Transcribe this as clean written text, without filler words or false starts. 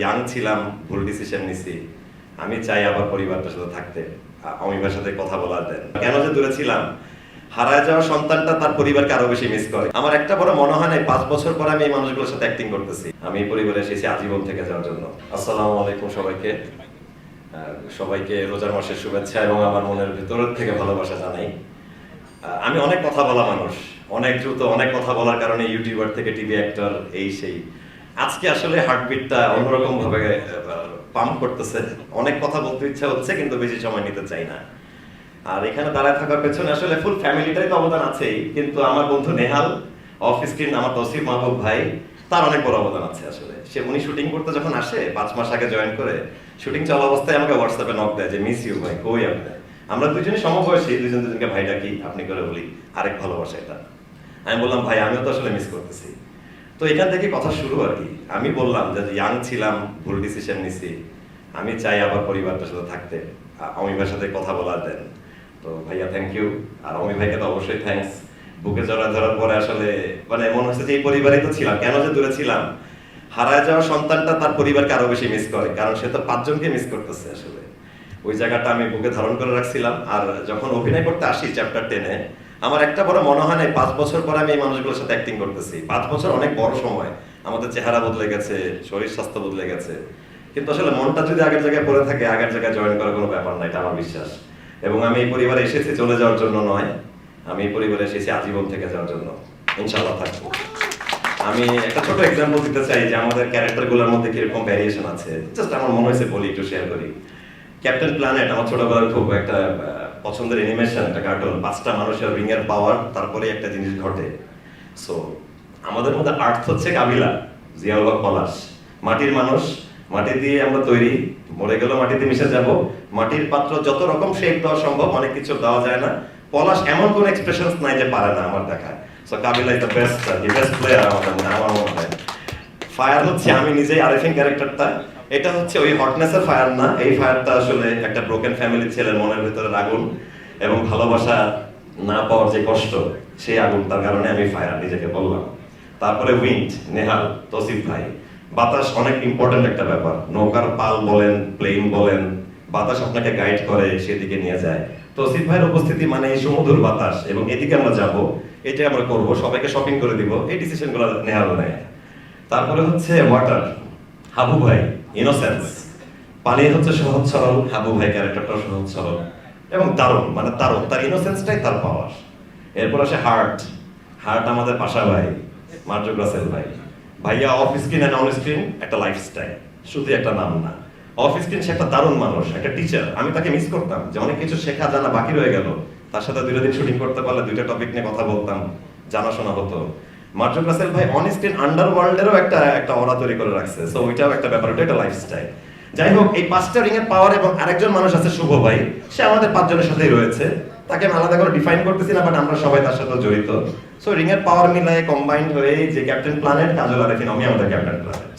Young ছিলাম, ভুল decision নিছি। আমি চাই আবার পরিবারটার সাথে থাকতে, অমিবার সাথে কথা বলার দেন। কেন যে দূরে ছিলাম, হারায় যাওয়া সন্তানটা তার পরিবারকে আরো বেশি মিস করে। আমার একটা বড় মনে হয় না 5 বছর পরে আমি এই মানুষগুলোর সাথে অ্যাক্টিং করতেছি। আমি এই পরিবারে এসেছি আজীবন থেকে যাওয়ার জন্য। আসসালামু আলাইকুম সবাইকে। সবাইকে রোজার মাসের শুভেচ্ছা এবং আমার মনের ভেতর থেকে ভালোবাসা জানাই। আমি অনেক কথা বলা মানুষ, অনেক দ্রুত অনেক কথা বলার কারণে ইউটিউবার থেকে টিভি অ্যাক্টর এই সেই। আজকে আসলে হার্টবিটটা অন্যরকম ভাবে পাম্প করতেছে। অনেক কথা বলতে ইচ্ছা হচ্ছে কিন্তু বেশি সময় নিতে চাই না। আর এখানে দাঁড়ায় থাকার পেছনে আসলে ফুল ফ্যামিলিটাই তো অবদান আছেই, কিন্তু আমার বন্ধু নেহাল, অফ স্ক্রিন আমার তসিফ মাহবুব ভাই, তার অনেক বড় অবদান আছে আসলে। উনি শুটিং করতে যখন আসে 5 মাস আগে জয়েন করে, শুটিং চলা অবস্থায় আমাকে হোয়াটসঅ্যাপে নক দেয় যে মিস ইউ ভাই, কই আপনি? আমরা দুজনই সমবয়সী, দুজনকে ভাই ডাকি, আপনি করে বলি, আরেক ভালোবাসা এটা। আমি বললাম ভাই আমিও তো আসলে মিস করতেছি। তো এখান থেকে কথা শুরু আর কি। আমি বললাম যে ইয়াং ছিলাম, ভুল ডিসিশন নিছি, আমি চাই আবার পরিবারটার সাথে থাকতে, অমিবার সাথে কথা বলার দেন। তো ভাইয়া থ্যাংক ইউ, আর অমি ভাইকে তো অবশ্যই থ্যাঙ্কস। বুকে জড়া ধরার পরে আসলে মানে মনে হচ্ছে যে এই পরিবারেই তো ছিলাম, কেন যে দূরে ছিলাম। হারায় যাওয়া সন্তানটা তার পরিবারকে আরো বেশি মিস করে, কারণ সে তো 5 জনকে মিস করতেছে আসলে। ওই জায়গাটা আমি বুকে ধারণ করে রাখছিলাম। আর যখন অভিনয় করতে আসি চ্যাপ্টার 10-এ, আমার একটা বড় মনে হয় না 5 বছর পরে আমি এই মানুষগুলোর সাথে অ্যাক্টিং করতেছি। 5 বছর অনেক বড় সময়, আমাদের চেহারা বদলে গেছে, শরীর স্বাস্থ্য বদলে গেছে, কিন্তু আসলে মনটা যদি আগের জায়গায় পড়ে থাকে, আগের জায়গায় জয়েন করার কোনো ব্যাপার না, এটা আমার বিশ্বাস। এবং আমি এই পরিবারে এসেছি চলে যাওয়ার জন্য নয়, আমি এই পরিবারে এসেছি আজীবন থেকে যাওয়ার জন্য। ইনশাআল্লাহ থাকবো। আমি একটা ছোট এক্সাম্পল দিতে চাই যে আমাদের ক্যারেক্টারগুলোর মধ্যে কিরকম ভ্যারিয়েশন আছে। জাস্ট আমার মনে হয়েছে বলি, একটু শেয়ার করি। ক্যাপ্টেন প্ল্যানেট আমার ছোটবেলার খুব একটা পছন্দের অ্যানিমেশন, একটা কার্টুন। 5টা মানুষের রিং এর পাওয়ার, তারপরে একটা জিনিস ঘটে। সো আমাদের মধ্যে আর্থ হচ্ছে কাবিলা, জিয়াউল হক পলাশ। মাটির মানুষ, মাটি দিয়ে আমরা তৈরি, মরে গেল মাটিতে মিশে যাব। মাটির পাত্র যত রকম শেপ দেওয়া সম্ভব, অনেক কিছু দেওয়া যায় না। পলাশ এমন কোন এক্সপ্রেশনস নাই যে পারে না আমার দেখা। So Kabila is the best, best player আমার মনে হয়। ফায়ার হচ্ছে আমি নিজেই আরেফিন ক্যারেক্টারটা। এটা হচ্ছে ওই হটনেসের ফায়ার না, এই ফায়ারটা আসলে একটা ব্রোকেন ফ্যামিলির ছেলের মনের ভিতরের আগুন এবং ভালোবাসা না পাওয়ার যে কষ্ট, সেই আগুনটার কারণে আমি ফায়ার নিজেকে বললাম। তারপরে উইন্ড, নেহাল, তসিফ ভাই। বাতাস অনেক ইম্পর্টেন্ট একটা ব্যাপার। নৌকার পাল বলেন, প্লেন বলেন, বাতাস আপনাকে গাইড করে, সেদিকে নিয়ে যায়। তসিফ ভাইয়ের উপস্থিতি মানে এই সমুদ্র বাতাস, এবং এদিকে আমরা যাব, এটাই আমরা করব, সবাইকে শপিং করে দিব, এই ডিসিশনগুলো নেহাল নেয়। তারপরে হচ্ছে ওয়াটার, হাবু ভাই, ইনোসেন্স। পানি হচ্ছে সহজ সরল, হাবু ভাই ক্যারেক্টারটা সহজ সরল এবং দারুণ, মানে দারুণ, তার ইনোসেন্সটাই তার পাওয়ার। এরপর আসে হার্ট, হার্ট আমাদের পাশা ভাই, মার্জুক রাসেল ভাই। ভাইয়া off screen and on screen একটা লাইফস্টাইল, শুধু একটা নাম না। অফ স্ক্রিন সে একটা দারুণ মানুষ, একটা টিচার। আমি তাকে মিস করতাম যে অনেক কিছু শেখা জানা বাকি রয়ে গেল। তার সাথে 2 দিন শুটিং করতে পারলে 2টা টপিক নিয়ে কথা বলতাম, জানাশোনা হতো। মার্জুক রাসেল ভাই অন স্ক্রিন আন্ডারওয়ার্ল্ডেরও একটা অরা তৈরি করে রাখছে। সো ওইটাও একটা ব্যাপার, ওটা একটা লাইফস্টাইল। যাই হোক, এই 5টা রিং এর পাওয়ার, এবং আরেকজন মানুষ আছে শুভ ভাই, সে আমাদের 5 জনের সাথেই রয়েছে। তাকে আমি আলাদা করে ডিফাইন করতেছি না, বাট আমরা সবাই তার সাথে জড়িত। সো রিং এর পাওয়ার মিলায় কম্বাইন্ড হয়ে যে ক্যাপ্টেন প্ল্যানেট, কাজল আরেফিন, আমি আমাদের ক্যাপ্টেন প্ল্যানেট।